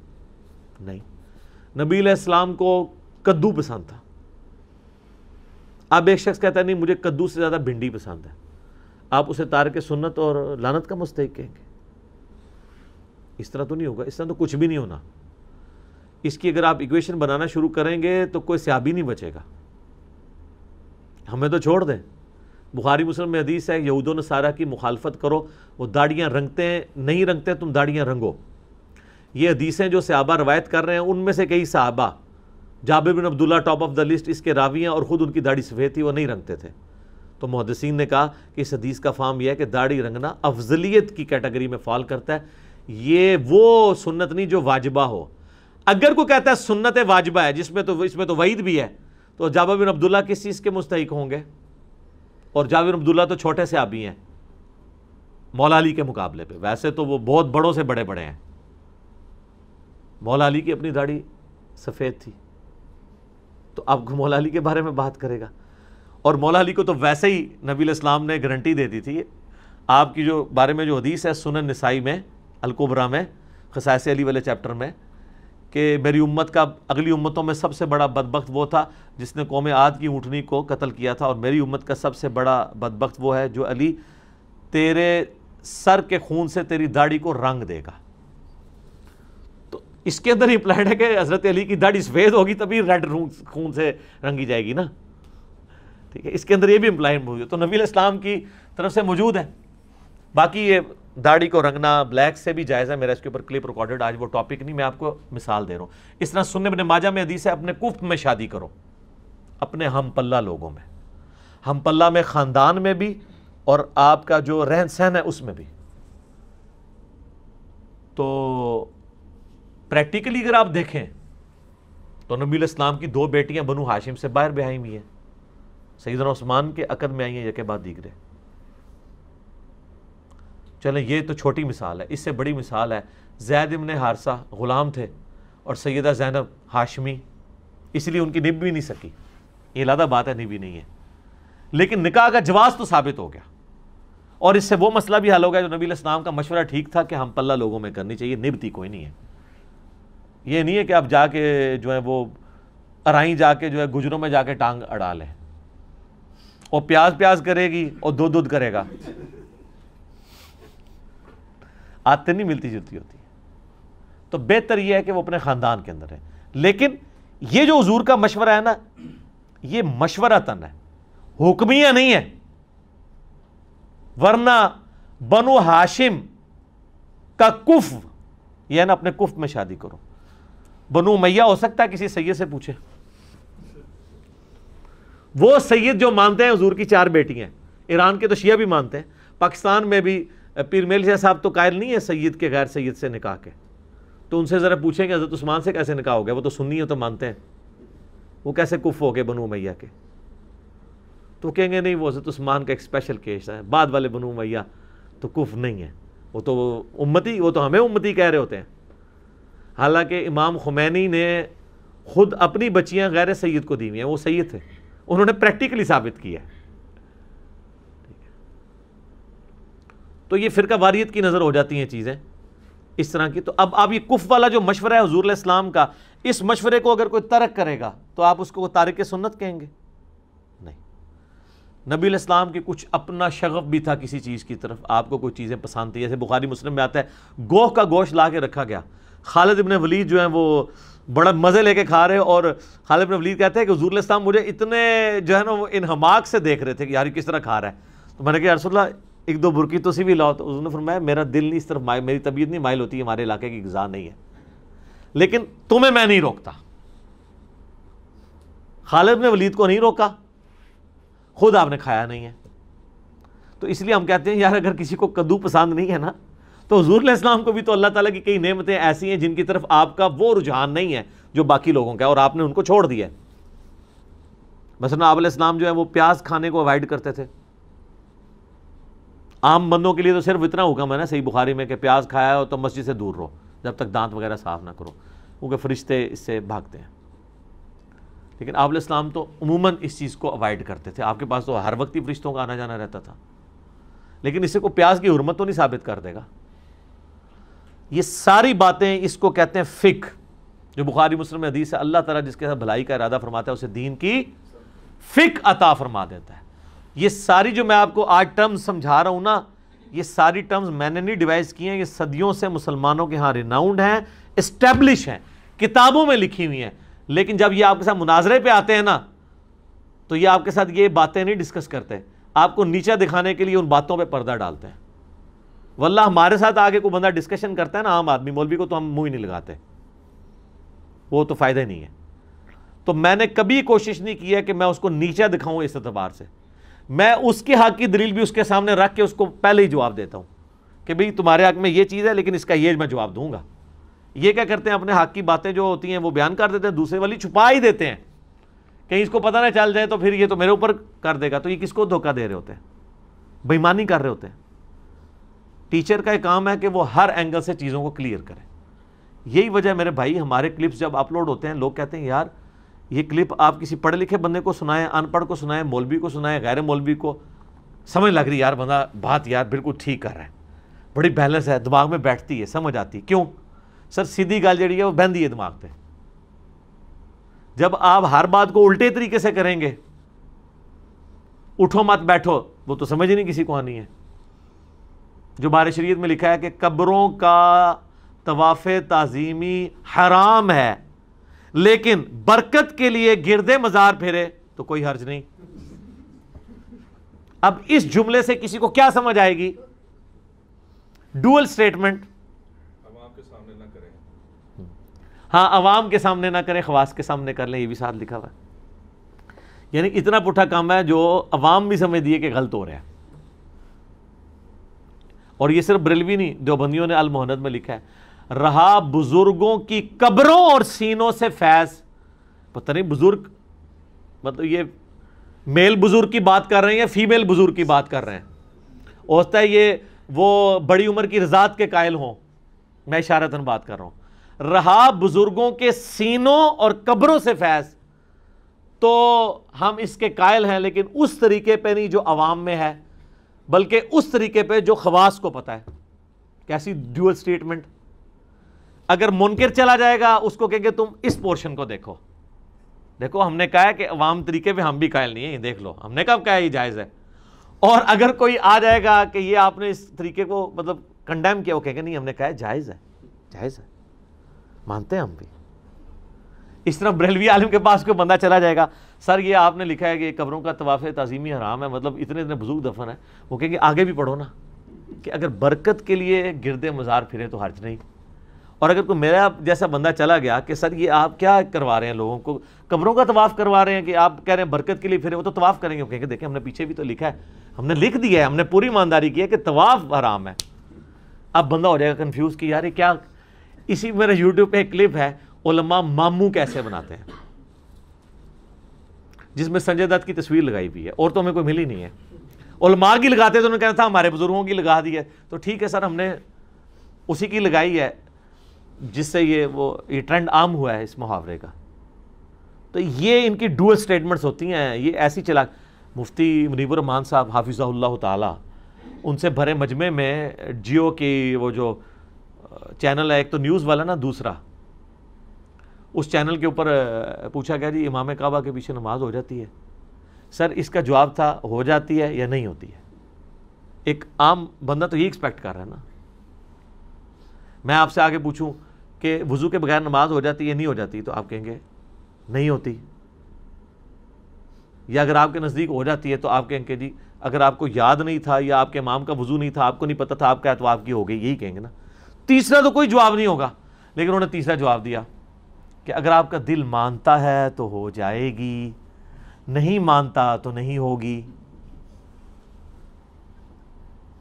نہیں۔ نبی علیہ السلام کو کدو پسند تھا، اب ایک شخص کہتا ہے نہیں مجھے کدو سے زیادہ بھنڈی پسند ہے، آپ اسے تارک سنت اور لعنت کا مستحق کہیں گے؟ اس طرح تو نہیں ہوگا، اس طرح تو کچھ بھی نہیں ہونا۔ اس کی اگر آپ ایکویشن بنانا شروع کریں گے تو کوئی صحابی نہیں بچے گا، ہمیں تو چھوڑ دیں۔ بخاری مسلم میں حدیث ہے یہود و نصارہ کی مخالفت کرو، وہ داڑیاں رنگتے ہیں، نہیں رنگتے تم داڑیاں رنگو۔ یہ حدیثیں جو صحابہ روایت کر رہے ہیں ان میں سے کئی صحابہ، جابر بن عبداللہ ٹاپ آف دا لسٹ اس کے راوی ہیں، اور خود ان کی داڑھی سفید تھی، وہ نہیں رنگتے تھے۔ تو محدثین نے کہا کہ اس حدیث کا فہم یہ ہے کہ داڑھی رنگنا افضلیت کی کیٹیگری میں فال کرتا ہے، یہ وہ سنت نہیں جو واجبہ ہو۔ اگر کوئی کہتا ہے سنت واجبہ ہے جس میں تو اس میں تو وعید بھی ہے، تو جابر بن عبداللہ کس چیز کے مستحق ہوں گے؟ اور جابر بن عبداللہ تو چھوٹے سے آبی ہیں مولا علی کے مقابلے پہ، ویسے تو وہ بہت بڑوں سے بڑے بڑے ہیں۔ مولا علی کی اپنی داڑھی سفید تھی، تو اب مولا علی کے بارے میں بات کرے گا؟ اور مولا علی کو تو ویسے ہی نبی علیہ السلام نے گارنٹی دے دی تھی، آپ کی جو بارے میں جو حدیث ہے سنن نسائی میں الکبریٰ میں خصائص علی والے چیپٹر میں، کہ میری امت کا اگلی امتوں میں سب سے بڑا بدبخت وہ تھا جس نے قوم عاد کی اونٹنی کو قتل کیا تھا، اور میری امت کا سب سے بڑا بدبخت وہ ہے جو علی تیرے سر کے خون سے تیری داڑھی کو رنگ دے گا۔ تو اس کے اندر امپلائڈ ہے کہ حضرت علی کی داڑھی سفید ہوگی تبھی ریڈ خون سے رنگی جائے گی نا، ٹھیک ہے، اس کے اندر یہ بھی امپلائڈ موجود ہے، تو نبی علیہ السلام کی طرف سے موجود ہے۔ باقی یہ داڑھی کو رنگنا بلیک سے بھی جائز ہے، میرا اس کے اوپر کلپ ریکارڈڈ، آج وہ ٹاپک نہیں، میں آپ کو مثال دے رہا ہوں۔ اس طرح سنن ابن ماجہ میں حدیث ہے اپنے کفر میں شادی کرو، اپنے ہم پلہ لوگوں میں، ہم پلہ میں خاندان میں بھی اور آپ کا جو رہن سہن ہے اس میں بھی۔ تو پریکٹیکلی اگر آپ دیکھیں تو نبی علیہ السلام کی دو بیٹیاں بنو ہاشم سے باہر بیائی ہوئی ہیں، سیدنا عثمان کے عقد میں آئی ہیں یکے بعد دیگرے۔ چلیں یہ تو چھوٹی مثال ہے، اس سے بڑی مثال ہے زید ابن حارثہ غلام تھے اور سیدہ زینب ہاشمی، اس لیے ان کی نبھ بھی نہیں سکی، یہ علیحدہ بات ہے، نبھی نہیں ہے، لیکن نکاح کا جواز تو ثابت ہو گیا، اور اس سے وہ مسئلہ بھی حل ہو گیا جو نبی علیہ السلام کا مشورہ ٹھیک تھا کہ ہم پلہ لوگوں میں کرنی چاہیے، نبھتی کوئی نہیں ہے۔ یہ نہیں ہے کہ آپ جا کے جو ہے وہ ارائیں جا کے جو ہے گجروں میں جا کے ٹانگ اڑا لیں، اور پیاز کرے گی اور دودھ کرے گا، عادتیں نہیں ملتی جلتی ہوتی ہے۔ تو بہتر یہ ہے کہ وہ اپنے خاندان کے اندر ہے، لیکن یہ جو حضور کا مشورہ ہے نا، یہ مشورتاً ہے، حکمیہ نہیں ہے، ورنہ بنو ہاشم کا کف یہ نا اپنے کف میں شادی کرو۔ بنو امیہ ہو سکتا ہے کسی سید سے پوچھے، وہ سید جو مانتے ہیں حضور کی 4 بیٹی ہیں، ایران کے تو شیعہ بھی مانتے ہیں، پاکستان میں بھی پیر میل شاہ صاحب تو قائل نہیں ہے سید کے غیر سید سے نکاح کے، تو ان سے ذرا پوچھیں کہ حضرت عثمان سے کیسے نکاح ہو گیا، وہ تو سنی ہے تو مانتے ہیں، وہ کیسے کف ہو گئے بنو امیہ کے؟ تو کہیں گے نہیں وہ حضرت عثمان کا ایک اسپیشل کیس ہے، بعد والے بنو امیہ تو کف نہیں ہے، وہ تو امتی، وہ تو ہمیں امتی کہہ رہے ہوتے ہیں. حالانکہ امام خمینی نے خود اپنی بچیاں غیر سید کو دی ہوئی ہیں، وہ سید تھے، انہوں نے پریکٹیکلی ثابت کیا ہے. تو یہ فرقہ واریت کی نظر ہو جاتی ہیں چیزیں اس طرح کی. تو اب یہ کف والا جو مشورہ ہے حضور علیہ السلام کا، اس مشورے کو اگر کوئی ترک کرے گا تو آپ اس کو تارک سنت کہیں گے؟ نہیں. نبی علیہ السلام کی کچھ اپنا شغف بھی تھا کسی چیز کی طرف، آپ کو کوئی چیزیں پسند تھی، جیسے بخاری مسلم میں آتا ہے گوہ کا گوشت لا کے رکھا گیا، خالد ابن ولید جو ہیں وہ بڑا مزے لے کے کھا رہے، اور خالد ابن ولید کہتے ہیں کہ حضور علیہ السلام مجھے اتنے جو ہے نا وہ انہماک سے دیکھ رہے تھے کہ یار یہ کس طرح کھا رہا ہے. تو میں نے کہا یا رسول اللہ ایک دو برکی تو سی بھی لاؤ. تو حضور نے فرمایا میرا دل نہیں اس طرف مائل، میری طبیعت نہیں مائل ہوتی، ہمارے علاقے کی غذا نہیں ہے، لیکن تمہیں میں نہیں روکتا. خالد ابن ولید کو نہیں روکا، خود آپ نے کھایا نہیں ہے. تو اس لیے ہم کہتے ہیں یار اگر کسی کو کدو پسند نہیں ہے نا، تو حضور علیہ السلام کو بھی تو اللہ تعالیٰ کی کئی نعمتیں ایسی ہیں جن کی طرف آپ کا وہ رجحان نہیں ہے جو باقی لوگوں کا ہے، اور آپ نے ان کو چھوڑ دیا ہے. مثلا آپ علیہ السلام جو ہے وہ پیاز کھانے کو اوائڈ کرتے تھے. عام بندوں کے لیے تو صرف اتنا حکم ہے نا صحیح بخاری میں کہ پیاز کھایا ہو تو مسجد سے دور رہو جب تک دانت وغیرہ صاف نہ کرو، کیونکہ فرشتے اس سے بھاگتے ہیں. لیکن آپ علیہ السلام تو عموماً اس چیز کو اوائڈ کرتے تھے. آپ کے پاس تو ہر وقت ہی فرشتوں کا آنا جانا رہتا تھا، لیکن اس سے کوئی پیاز کی حرمت تو نہیں ثابت کر دے گا. یہ ساری باتیں اس کو کہتے ہیں فقہ، جو بخاری مسلم میں حدیث ہے، اللہ تعالیٰ جس کے ساتھ بھلائی کا ارادہ فرماتا ہے اسے دین کی فقہ عطا فرما دیتا ہے. یہ ساری جو میں آپ کو آج ٹرمز سمجھا رہا ہوں نا، یہ ساری ٹرمز میں نے نہیں ڈیوائز کی ہیں، یہ صدیوں سے مسلمانوں کے ہاں ریناؤنڈ ہیں، اسٹیبلش ہیں، کتابوں میں لکھی ہوئی ہیں. لیکن جب یہ آپ کے ساتھ مناظرے پہ آتے ہیں نا تو یہ آپ کے ساتھ یہ باتیں نہیں ڈسکس کرتے، آپ کو نیچا دکھانے کے لیے ان باتوں پہ پردہ ڈالتے ہیں. واللہ ہمارے ساتھ آگے کوئی بندہ ڈسکشن کرتا ہے نا عام آدمی، مولوی کو تو ہم منہ ہی نہیں لگاتے، وہ تو فائدہ نہیں ہے. تو میں نے کبھی کوشش نہیں کی ہے کہ میں اس کو نیچا دکھاؤں اس اعتبار سے. میں اس کے حق کی دلیل بھی اس کے سامنے رکھ کے اس کو پہلے ہی جواب دیتا ہوں کہ بھئی تمہارے حق میں یہ چیز ہے لیکن اس کا یہ میں جواب دوں گا. یہ کیا کرتے ہیں اپنے حق کی باتیں جو ہوتی ہیں وہ بیان کر دیتے ہیں، دوسرے والی چھپا ہی دیتے ہیں، کہیں اس کو پتہ نہ چل جائے تو پھر یہ تو میرے اوپر کر دے گا. تو یہ کس کو دھوکہ دے رہے ہوتے ہیں؟ بے ایمانی کر رہے ہوتے ہیں. ٹیچر کا ایک کام ہے کہ وہ ہر اینگل سے چیزوں کو کلیئر کرے. یہی وجہ میرے بھائی ہمارے کلپس جب اپلوڈ ہوتے ہیں لوگ کہتے ہیں یار یہ کلپ آپ کسی پڑھے لکھے بندے کو سنائیں، ان پڑھ کو سنائیں، مولوی کو سنائیں، غیر مولوی کو، سمجھ لگ رہی یار بندہ بات یار بالکل ٹھیک کر رہا ہے، بڑی بیلنس ہے، دماغ میں بیٹھتی ہے، سمجھ آتی ہے. کیوں سر؟ سیدھی گل جڑی ہے وہ بہندی ہے دماغ پہ. جب آپ ہر بات کو الٹے طریقے سے کریں گے، اٹھو مت بیٹھو، وہ تو سمجھ نہیں کسی کو آنی ہے. جو بارے شریعت میں لکھا ہے کہ قبروں کا طواف تعظیمی حرام ہے، لیکن برکت کے لیے گردے مزار پھیرے تو کوئی حرج نہیں. اب اس جملے سے کسی کو کیا سمجھ آئے گی؟ Dual statement. عوام کے سامنے نہ کریں. ہاں عوام کے سامنے نہ کریں، خواص کے سامنے کر لیں، یہ بھی ساتھ لکھا ہوا ہے. یعنی اتنا پٹھا کام ہے جو عوام بھی سمجھ دیے کہ غلط ہو رہا ہے. اور یہ صرف بریلوی نہیں، دیوبندیوں نے المہند میں لکھا ہے، رہا بزرگوں کی قبروں اور سینوں سے فیض. پتہ نہیں بزرگ مطلب یہ میل بزرگ کی بات کر رہے ہیں یا فیمیل بزرگ کی بات کر رہے ہیں. ہوتا ہے یہ وہ بڑی عمر کی رضاعت کے قائل ہوں، میں اشارتاً بات کر رہا ہوں. رہا بزرگوں کے سینوں اور قبروں سے فیض، تو ہم اس کے قائل ہیں، لیکن اس طریقے پہ نہیں جو عوام میں ہے، بلکہ اس طریقے پہ جو خواص کو پتہ ہے. کیسی ڈیول سٹیٹمنٹ؟ اگر منکر چلا جائے گا اس کو کہیں گے تم اس پورشن کو دیکھو، دیکھو ہم نے کہا ہے کہ عوام طریقے پہ ہم بھی قائل نہیں ہیں، یہ دیکھ لو ہم نے کب کہا یہ جائز ہے. اور اگر کوئی آ جائے گا کہ یہ آپ نے اس طریقے کو مطلب کنڈیم کیا، وہ کہیں گے نہیں ہم نے کہا ہے جائز ہے، جائز ہے، مانتے ہیں ہم بھی. اس طرح بریلوی عالم کے پاس کوئی بندہ چلا جائے گا، سر یہ آپ نے لکھا ہے کہ قبروں کا طواف تعظیمی حرام ہے، مطلب اتنے اتنے بزرگ دفن ہیں، وہ کہیں گے آگے بھی پڑھو نا کہ اگر برکت کے لیے گرد مزار پھرے تو حرج نہیں. اور اگر کوئی میرا جیسا بندہ چلا گیا کہ سر یہ آپ کیا کروا رہے ہیں لوگوں کو، قبروں کا طواف کروا رہے ہیں کہ آپ کہہ رہے ہیں برکت کے لیے پھرے، وہ تو طواف کریں گے. وہ کہیں گے دیکھیں ہم نے پیچھے بھی تو لکھا ہے، ہم نے لکھ دیا ہے، ہم نے پوری ایمانداری کی ہے کہ طواف حرام ہے. اب بندہ ہو جائے گا کنفیوز کہ یار یہ کیا. اسی میرے یوٹیوب پہ ایک کلپ ہے، علماء ماموں کیسے بناتے ہیں. جس میں سنجے دت کی تصویر لگائی ہوئی ہے، اور تو ہمیں کوئی ملی نہیں ہے. علماء کی لگاتے تو انہوں نے کہا تھا ہمارے بزرگوں کی لگا دی ہے. تو ٹھیک ہے سر، ہم نے اسی کی لگائی ہے جس سے یہ ٹرینڈ عام ہوا ہے اس محاورے کا. تو یہ ان کی ڈوئل سٹیٹمنٹس ہوتی ہیں. یہ ایسی چلا مفتی منیب الرحمان صاحب حافظہ اللہ تعالی، ان سے بھرے مجمع میں جیو کی وہ جو چینل ہے، ایک تو نیوز والا نا، دوسرا اس چینل کے اوپر پوچھا گیا جی امام کعبہ کے پیچھے نماز ہو جاتی ہے؟ سر اس کا جواب تھا ہو جاتی ہے یا نہیں ہوتی ہے. ایک عام بندہ تو یہ ایکسپیکٹ کر رہا ہے نا. میں آپ سے آگے پوچھوں کہ وضو کے بغیر نماز ہو جاتی ہے نہیں ہو جاتی، تو آپ کہیں گے نہیں ہوتی. یا اگر آپ کے نزدیک ہو جاتی ہے تو آپ کہیں گے جی اگر آپ کو یاد نہیں تھا یا آپ کے امام کا وضو نہیں تھا، آپ کو نہیں پتا تھا آپ کا، تو آپ کی ہو گئی، یہی کہیں گے نا. تیسرا تو کوئی جواب نہیں ہوگا. لیکن انہوں نے تیسرا جواب دیا کہ اگر آپ کا دل مانتا ہے تو ہو جائے گی، نہیں مانتا تو نہیں ہوگی.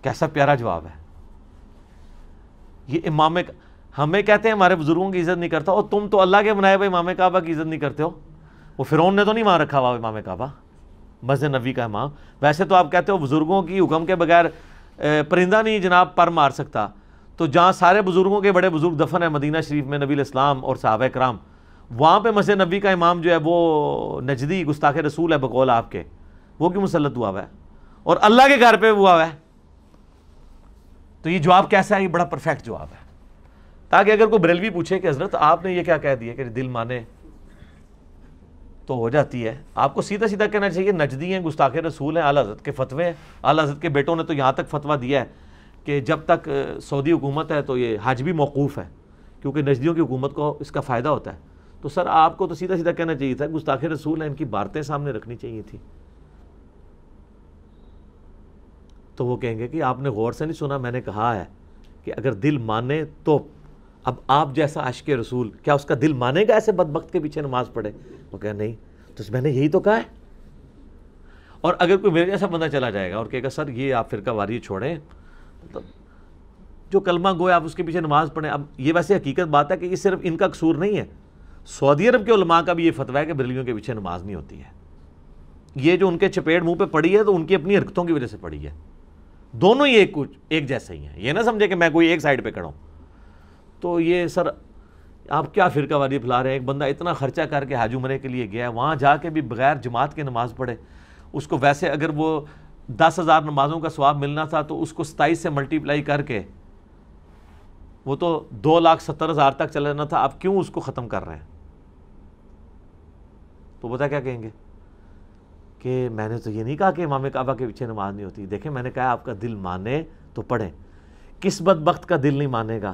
کیسا پیارا جواب ہے یہ. امام ہمیں کہتے ہیں ہمارے بزرگوں کی عزت نہیں کرتا، اور تم تو اللہ کے بنائے ہوئے امام کعبہ کی عزت نہیں کرتے ہو. وہ فرعون نے تو نہیں مان رکھا ہوا امام کعبہ، مسجد نبوی کا امام. ویسے تو آپ کہتے ہو بزرگوں کی حکم کے بغیر پرندہ نہیں جناب پر مار سکتا. تو جہاں سارے بزرگوں کے بڑے بزرگ دفن ہیں مدینہ شریف میں، نبی الاسلام اور صحابہ کرام، وہاں پہ مسجد نبوی کا امام جو ہے وہ نجدی گستاخ رسول ہے بقول آپ کے، وہ کیوں مسلط ہوا ہوا ہے اور اللہ کے گھر پہ ہوا ہوا ہے؟ تو یہ جواب کیسا ہے؟ یہ بڑا پرفیکٹ جواب ہے، تاکہ اگر کوئی بریلوی پوچھے کہ حضرت آپ نے یہ کیا کہہ دیا کہ دل مانے تو ہو جاتی ہے، آپ کو سیدھا سیدھا کہنا چاہیے نجدی ہیں، گستاخ رسول ہیں، اعلیٰ حضرت کے فتوے ہیں. اعلیٰ حضرت کے بیٹوں نے تو یہاں تک فتویٰ دیا ہے کہ جب تک سعودی حکومت ہے تو یہ حج بھی موقوف ہے، کیونکہ نجدیوں کی حکومت کو اس کا فائدہ ہوتا ہے. تو سر آپ کو تو سیدھا سیدھا کہنا چاہیے تھا گستاخ رسول ہیں، ان کی باتیں سامنے رکھنی چاہیے تھی. تو وہ کہیں گے کہ آپ نے غور سے نہیں سنا، میں نے کہا ہے کہ اگر دل مانے تو. اب آپ جیسا عاشق رسول کیا اس کا دل مانے گا ایسے بدبخت کے پیچھے نماز پڑھے؟ وہ کہا نہیں. تو میں نے یہی تو کہا ہے. اور اگر کوئی میرے جیسا بندہ چلا جائے گا اور کہے گا سر یہ آپ فرقہ واری چھوڑیں، تو جو کلمہ گوئے آپ اس کے پیچھے نماز پڑھیں. اب یہ ویسے حقیقت بات ہے کہ یہ صرف ان کا قصور نہیں ہے، سعودی عرب کے علماء کا بھی یہ فتویٰ ہے کہ بریلویوں کے پیچھے نماز نہیں ہوتی ہے. یہ جو ان کے چپیٹ منہ پہ پڑی ہے تو ان کی اپنی حرکتوں کی وجہ سے پڑی ہے. دونوں ہی ایک جیسے ہی ہیں. یہ نہ سمجھے کہ میں کوئی ایک سائڈ پہ کھڑا ہوں. تو یہ سر آپ کیا فرقہ واری پھیلا رہے ہیں؟ ایک بندہ اتنا خرچہ کر کے حج عمرے کے لیے گیا ہے، وہاں جا کے بھی بغیر جماعت کے نماز پڑھے. اس کو ویسے اگر وہ 10,000 نمازوں کا ثواب ملنا تھا تو اس کو 27 سے ملٹیپلائی کر کے وہ تو 2,70,000 تک چلا جانا تھا. آپ کیوں اس کو ختم کر رہے ہیں؟ تو بتا کیا کہیں گے کہ میں نے تو یہ نہیں کہا کہ امام کعبہ کے پیچھے نماز نہیں ہوتی. دیکھیں میں نے کہا آپ کا دل مانے تو پڑھیں. کس بدبخت کا دل نہیں مانے گا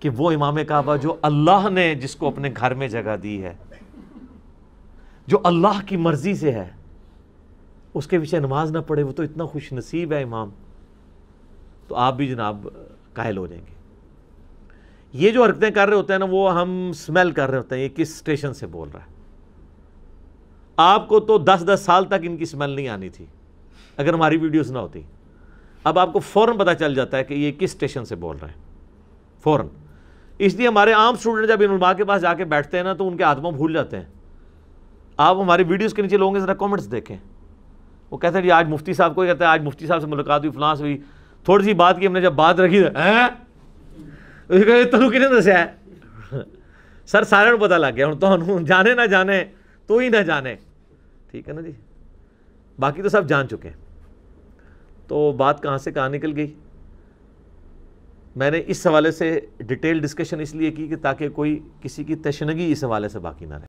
کہ وہ امام کعبہ جو اللہ نے جس کو اپنے گھر میں جگہ دی ہے، جو اللہ کی مرضی سے ہے، اس کے پیچھے نماز نہ پڑھے؟ وہ تو اتنا خوش نصیب ہے امام. تو آپ بھی جناب قائل ہو جائیں گے. یہ جو حرکتیں کر رہے ہوتے ہیں نا، وہ ہم سمیل کر رہے ہوتے ہیں یہ کس اسٹیشن سے بول رہا ہے. آپ کو تو 10 سال تک ان کی سمیل نہیں آنی تھی اگر ہماری ویڈیوز نہ ہوتی. اب آپ کو فوراً پتہ چل جاتا ہے کہ یہ کس اسٹیشن سے بول رہے ہیں، فوراً. اس لیے ہمارے عام اسٹوڈنٹ جب ان علماء کے پاس جا کے بیٹھتے ہیں نا تو ان کے ہاتھوں بھول جاتے ہیں. آپ ہماری ویڈیوز کے نیچے لوگوں کے ذرا کامنٹس دیکھیں. وہ کہتے ہیں جی آج مفتی صاحب کو کہتے ہیں آج مفتی صاحب سے ملاقات ہوئی، فلاں سے ہوئی، تھوڑی سی بات کی ہم نے جب بات رکھی تو کنے دسیا ہے؟ سر سارے پتہ لگ گیا ہوں، تو جانے نہ جانے تو ہی نہ جانے. ٹھیک ہے نا جی، باقی تو سب جان چکے ہیں. تو بات کہاں سے کہاں نکل گئی؟ میں نے اس حوالے سے ڈیٹیل ڈسکشن اس لیے کی کہ تاکہ کوئی کسی کی تشنگی اس حوالے سے باقی نہ رہے.